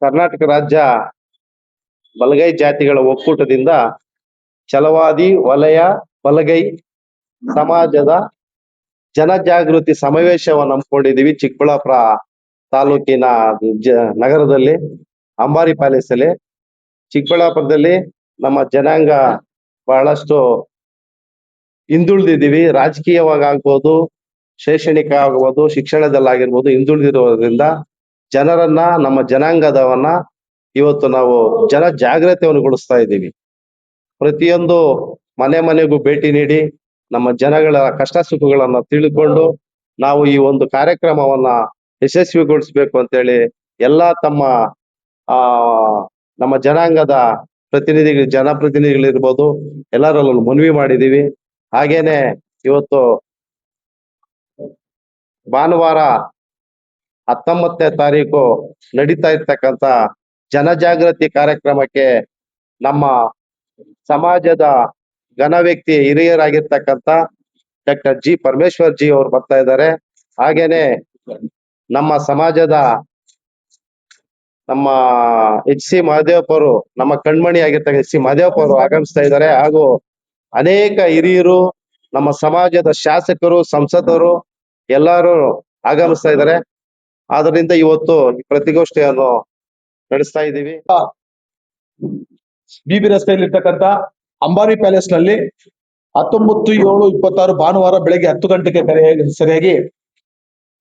ಕರ್ನಾಟಕ ರಾಜ್ಯ ಬಲಗೈ ಜಾತಿಗಳ ಒಕ್ಕೂಟದಿಂದ ಛಲವಾದಿ ವಲಯ ಬಲಗೈ ಸಮಾಜದ ಜನಜಾಗೃತಿ ಸಮಾವೇಶವನ್ನು ಹಮ್ಮಿಕೊಂಡಿದ್ದೀವಿ. ಚಿಕ್ಕಬಳ್ಳಾಪುರ ತಾಲೂಕಿನ ನಗರದಲ್ಲಿ ಅಂಬಾರಿ ಪ್ಯಾಲೇಸ್ ಅಲ್ಲಿ. ಚಿಕ್ಕಬಳ್ಳಾಪುರದಲ್ಲಿ ನಮ್ಮ ಜನಾಂಗ ಬಹಳಷ್ಟು ಹಿಂದುಳಿದಿದ್ದೀವಿ. ರಾಜಕೀಯವಾಗಿ ಆಗ್ಬೋದು, ಶೈಕ್ಷಣಿಕ ಆಗ್ಬೋದು, ಶಿಕ್ಷಣದಲ್ಲಾಗಿರ್ಬೋದು ಹಿಂದುಳಿದಿರೋದ್ರಿಂದ ಜನರನ್ನ, ನಮ್ಮ ಜನಾಂಗದವನ್ನ ಇವತ್ತು ನಾವು ಜನ ಜಾಗೃತಿಯನ್ನು ಗೊಳಿಸ್ತಾ ಇದ್ದೀವಿ. ಪ್ರತಿಯೊಂದು ಮನೆ ಮನೆಗೂ ಭೇಟಿ ನೀಡಿ ನಮ್ಮ ಜನಗಳ ಕಷ್ಟ ಸುಖಗಳನ್ನ ತಿಳಿದುಕೊಂಡು ನಾವು ಈ ಒಂದು ಕಾರ್ಯಕ್ರಮವನ್ನ ಯಶಸ್ವಿಗೊಳಿಸ್ಬೇಕು ಅಂತೇಳಿ ಎಲ್ಲಾ ನಮ್ಮ ಜನಾಂಗದ ಜನಪ್ರತಿನಿಧಿಗಳಿರ್ಬೋದು ಎಲ್ಲರಲ್ಲೂ ಮನವಿ ಮಾಡಿದೀವಿ. ಹಾಗೇನೆ ಇವತ್ತು ಭಾನುವಾರ 19ನೇ ತಾರೀಕು ನಡೀತಾ ಇರ್ತಕ್ಕಂಥ ಜನಜಾಗೃತಿ ಕಾರ್ಯಕ್ರಮಕ್ಕೆ ನಮ್ಮ ಸಮಾಜದ ಘನ ವ್ಯಕ್ತಿ ಹಿರಿಯರಾಗಿರ್ತಕ್ಕಂಥ ಡಾಕ್ಟರ್ ಜಿ ಪರಮೇಶ್ವರ್ ಜಿ ಅವರು ಬರ್ತಾ ಇದ್ದಾರೆ. ಹಾಗೇನೆ ನಮ್ಮ ಸಮಾಜದ ನಮ್ಮ ಎಚ್ ಸಿ ಮಹದೇವಪ್ಪ ಅವರು, ನಮ್ಮ ಕಣ್ಮಣಿ ಆಗಿರ್ತಕ್ಕ ಎಚ್ ಸಿ ಮಹದೇವಪ್ಪ ಅವರು ಆಗಮಿಸ್ತಾ ಇದ್ದಾರೆ. ಹಾಗೂ ಅನೇಕ ಹಿರಿಯರು, ನಮ್ಮ ಸಮಾಜದ ಶಾಸಕರು, ಸಂಸದರು ಎಲ್ಲರೂ ಆಗಮಿಸ್ತಾ ಇದ್ದಾರೆ. ಆದ್ರಿಂದ ಇವತ್ತು ಈ ಪ್ರತಿಗೋಷ್ಠಿಯನ್ನು ನಡೆಸ್ತಾ ಇದ್ದೀವಿ. ಬಿಬಿ ರಸ್ತೆಯಲ್ಲಿ ಇರ್ತಕ್ಕಂಥ ಅಂಬಾರಿ ಪ್ಯಾಲೇಸ್ ನಲ್ಲಿ 19/7/26 ಭಾನುವಾರ ಬೆಳಗ್ಗೆ 10 ಗಂಟೆಗೆ ಸರಿಯಾಗಿ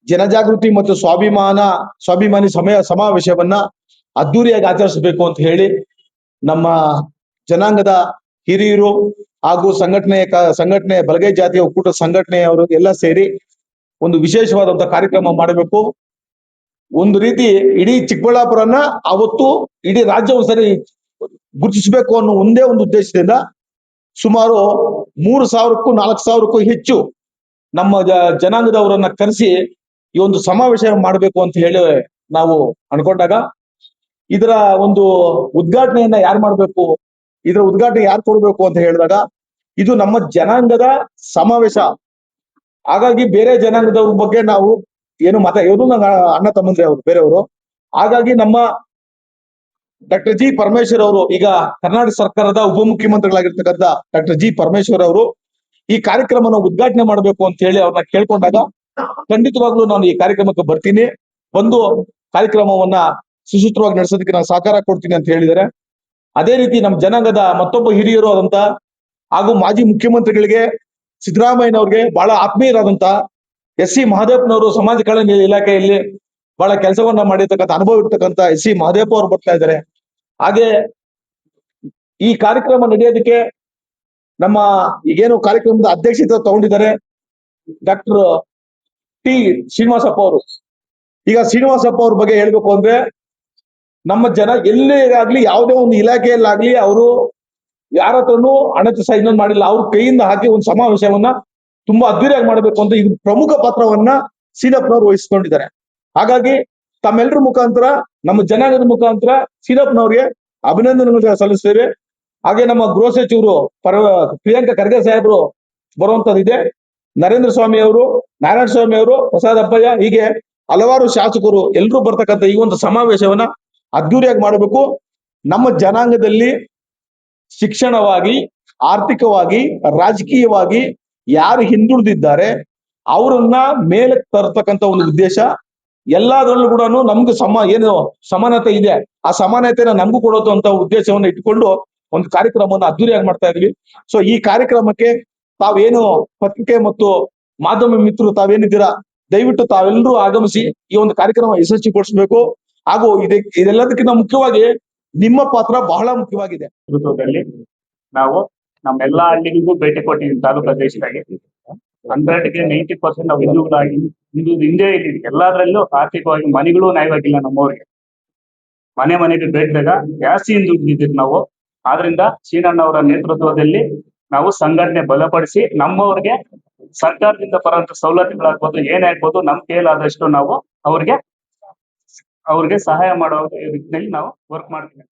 ಜನಜಾಗೃತಿ ಮತ್ತು ಸ್ವಾಭಿಮಾನಿ ಸಮಾವೇಶವನ್ನ ಅದ್ದೂರಿಯಾಗಿ ಆಚರಿಸಬೇಕು ಅಂತ ಹೇಳಿ ನಮ್ಮ ಜನಾಂಗದ ಹಿರಿಯರು ಹಾಗೂ ಸಂಘಟನೆ ಬಲಗೈ ಜಾತಿಯ ಒಕ್ಕೂಟ ಸಂಘಟನೆಯವರು ಎಲ್ಲ ಸೇರಿ ಒಂದು ವಿಶೇಷವಾದಂತಹ ಕಾರ್ಯಕ್ರಮ ಮಾಡಬೇಕು. ಒಂದು ರೀತಿ ಇಡೀ ಚಿಕ್ಕಬಳ್ಳಾಪುರನ ಅವತ್ತು ಇಡೀ ರಾಜ್ಯವು ಸರಿ ಗುರುತಿಸಬೇಕು ಅನ್ನೋ ಒಂದೇ ಒಂದು ಉದ್ದೇಶದಿಂದ ಸುಮಾರು 3000ಕ್ಕೂ 4000ಕ್ಕೂ ಹೆಚ್ಚು ನಮ್ಮ ಜನಾಂಗದವರನ್ನ ಕರೆಸಿ ಈ ಒಂದು ಸಮಾವೇಶ ಮಾಡಬೇಕು ಅಂತ ಹೇಳಿ ನಾವು ಅನ್ಕೊಂಡಾಗ, ಇದರ ಒಂದು ಉದ್ಘಾಟನೆಯನ್ನ ಯಾರು ಮಾಡ್ಬೇಕು, ಇದರ ಉದ್ಘಾಟನೆ ಯಾರು ಕೊಡ್ಬೇಕು ಅಂತ ಹೇಳಿದಾಗ ಇದು ನಮ್ಮ ಜನಾಂಗದ ಸಮಾವೇಶ. ಹಾಗಾಗಿ ಬೇರೆ ಜನಾಂಗದವ್ರ ಬಗ್ಗೆ ನಾವು ಏನು ಇವರು ಅಣ್ಣ ತಮ್ಮಂದ್ರೆ ಅವರು ಬೇರೆಯವರು. ಹಾಗಾಗಿ ನಮ್ಮ ಡಾಕ್ಟರ್ ಜಿ ಪರಮೇಶ್ವರ್ ಅವರು, ಈಗ ಕರ್ನಾಟಕ ಸರ್ಕಾರದ ಉಪಮುಖ್ಯಮಂತ್ರಿಗಳಾಗಿರ್ತಕ್ಕಂಥ ಡಾಕ್ಟರ್ ಜಿ ಪರಮೇಶ್ವರ್ ಅವರು ಈ ಕಾರ್ಯಕ್ರಮನ ಉದ್ಘಾಟನೆ ಮಾಡಬೇಕು ಅಂತ ಹೇಳಿ ಅವ್ರನ್ನ ಕೇಳ್ಕೊಂಡಾಗ, ಖಂಡಿತವಾಗ್ಲೂ ನಾನು ಈ ಕಾರ್ಯಕ್ರಮಕ್ಕೆ ಬರ್ತೀನಿ, ಬಂದು ಕಾರ್ಯಕ್ರಮವನ್ನ ಸುಸೂತ್ರವಾಗಿ ನಡೆಸೋದಕ್ಕೆ ನಾನು ಸಹಕಾರ ಕೊಡ್ತೀನಿ ಅಂತ ಹೇಳಿದ್ದಾರೆ. ಅದೇ ರೀತಿ ನಮ್ಮ ಜನಾಂಗದ ಮತ್ತೊಬ್ಬ ಹಿರಿಯರು ಆದಂತ ಹಾಗೂ ಮಾಜಿ ಮುಖ್ಯಮಂತ್ರಿಗಳಿಗೆ ಸಿದ್ದರಾಮಯ್ಯನವ್ರಿಗೆ ಬಹಳ ಆತ್ಮೀಯರಾದಂತ ಎಸ್ ಸಿ ಮಹದೇವಪ್ಪನವರು ಸಮಾಜ ಕಲ್ಯಾಣ ಇಲಾಖೆಯಲ್ಲಿ ಬಹಳ ಕೆಲಸವನ್ನ ಮಾಡಿರ್ತಕ್ಕಂಥ ಅನುಭವ ಇರ್ತಕ್ಕಂಥ ಎಸ್ ಸಿ ಮಹದೇವಪ್ಪ ಅವರು ಬರ್ತಾ ಇದ್ದಾರೆ. ಹಾಗೆ ಈ ಕಾರ್ಯಕ್ರಮ ನಡೆಯೋದಕ್ಕೆ ನಮ್ಮ ಈಗೇನು ಕಾರ್ಯಕ್ರಮದ ಅಧ್ಯಕ್ಷತೆ ತಗೊಂಡಿದ್ದಾರೆ ಡಾಕ್ಟರ್ ಟಿ ಶ್ರೀನಿವಾಸಪ್ಪ ಅವರು. ಈಗ ಶ್ರೀನಿವಾಸಪ್ಪ ಅವ್ರ ಬಗ್ಗೆ ಹೇಳ್ಬೇಕು ಅಂದ್ರೆ, ನಮ್ಮ ಜನ ಎಲ್ಲೇ ಆಗ್ಲಿ, ಯಾವುದೇ ಒಂದು ಇಲಾಖೆಯಲ್ಲಾಗ್ಲಿ ಅವರು ಯಾರ ಹತ್ರನೂ ಅಣಚ ಇನ್ನೊಂದು ಮಾಡಿಲ್ಲ. ಅವ್ರ ಕೈಯಿಂದ ಹಾಕಿ ಒಂದು ಸಮಾವೇಶವನ್ನ ತುಂಬಾ ಅದ್ದೂರಿಯಾಗಿ ಮಾಡಬೇಕು ಅಂತ ಇದು ಪ್ರಮುಖ ಪಾತ್ರವನ್ನ ಸೀನಪ್ಪನವರು ವಹಿಸ್ಕೊಂಡಿದ್ದಾರೆ. ಹಾಗಾಗಿ ತಮ್ಮೆಲ್ಲರ ಮುಖಾಂತರ, ನಮ್ಮ ಜನಾಂಗದ ಮುಖಾಂತರ ಸೀನಪ್ಪನವ್ರಿಗೆ ಅಭಿನಂದನೆಗಳನ್ನು ಸಲ್ಲಿಸ್ತೇವೆ. ಹಾಗೆ ನಮ್ಮ ಗೃಹ ಸಚಿವರು ಪ್ರಿಯಾಂಕ ಖರ್ಗೆ ಸಾಹೇಬರು ಬರುವಂತದ್ದಿದೆ. ನರೇಂದ್ರ ಸ್ವಾಮಿ ಅವರು, ನಾರಾಯಣ ಸ್ವಾಮಿ ಅವರು, ಪ್ರಸಾದ್ ಅಪ್ಪಯ್ಯ, ಹೀಗೆ ಹಲವಾರು ಶಾಸಕರು ಎಲ್ಲರೂ ಬರ್ತಕ್ಕಂಥ ಈ ಒಂದು ಸಮಾವೇಶವನ್ನ ಅದ್ದೂರಿಯಾಗಿ ಮಾಡಬೇಕು. ನಮ್ಮ ಜನಾಂಗದಲ್ಲಿ ಶಿಕ್ಷಣವಾಗಿ, ಆರ್ಥಿಕವಾಗಿ, ರಾಜಕೀಯವಾಗಿ ಯಾರು ಹಿಂದುಳಿದಿದ್ದಾರೆ ಅವರನ್ನ ಮೇಲೆ ತರ್ತಕ್ಕಂಥ ಒಂದು ಉದ್ದೇಶ. ಎಲ್ಲದರಲ್ಲೂ ಕೂಡ ನಮ್ಗೆ ಏನು ಸಮಾನತೆ ಇದೆ, ಆ ಸಮಾನತೆನ ನಮಗೂ ಕೊಡುವಂತ ಉದ್ದೇಶವನ್ನು ಇಟ್ಕೊಂಡು ಒಂದು ಕಾರ್ಯಕ್ರಮವನ್ನು ಅದ್ದೂರಿಯಾಗಿ ಮಾಡ್ತಾ ಇದ್ವಿ. ಸೊ ಈ ಕಾರ್ಯಕ್ರಮಕ್ಕೆ ತಾವೇನು ಪತ್ರಿಕೆ ಮತ್ತು ಮಾಧ್ಯಮ ಮಿತ್ರರು ತಾವೇನಿದ್ದೀರಾ, ದಯವಿಟ್ಟು ತಾವೆಲ್ಲರೂ ಆಗಮಿಸಿ ಈ ಒಂದು ಕಾರ್ಯಕ್ರಮ ಯಶಸ್ವಿಗೊಳಿಸಬೇಕು. ಹಾಗೂ ಇದೆಲ್ಲದಕ್ಕಿಂತ ಮುಖ್ಯವಾಗಿ ನಿಮ್ಮ ಪಾತ್ರ ಬಹಳ ಮುಖ್ಯವಾಗಿದೆ. ನಾವು ನಮ್ಮೆಲ್ಲಾ ಹಳ್ಳಿಗಳಿಗೂ ಭೇಟಿ ಕೊಟ್ಟಿದ್ದೀವಿ. ತಾಲೂಕು ದೇಶದಾಗೆ 100ಗೆ 90% ನಾವು ಹಿಂದೆ ಇದ್ದೀವಿ. ಎಲ್ಲಾದ್ರಲ್ಲೂ ಆರ್ಥಿಕವಾಗಿ ಮನೆಗಳು ನ್ಯಾಯವಾಗಿಲ್ಲ ನಮ್ಮವ್ರಿಗೆ. ಮನೆಗೆ ಬೇಕಿದಾಗ ಜಾಸ್ತಿ ಹಿಂದುಳಿದಿದ್ದೀವಿ ನಾವು. ಆದ್ರಿಂದ ಶ್ರೀನಣ್ಣವರ ನೇತೃತ್ವದಲ್ಲಿ ನಾವು ಸಂಘಟನೆ ಬಲಪಡಿಸಿ ನಮ್ಮವ್ರಿಗೆ ಸರ್ಕಾರದಿಂದ ಬರುವಂತ ಸವಲತ್ತುಗಳಾಗ್ಬೋದು, ಏನೇ ಆಗ್ಬೋದು, ನಮ್ ಕೈಲಾದಷ್ಟು ನಾವು ಅವ್ರಿಗೆ ಸಹಾಯ ಮಾಡೋ ರೀತಿಯಲ್ಲಿ ನಾವು ವರ್ಕ್ ಮಾಡ್ತೀವಿ.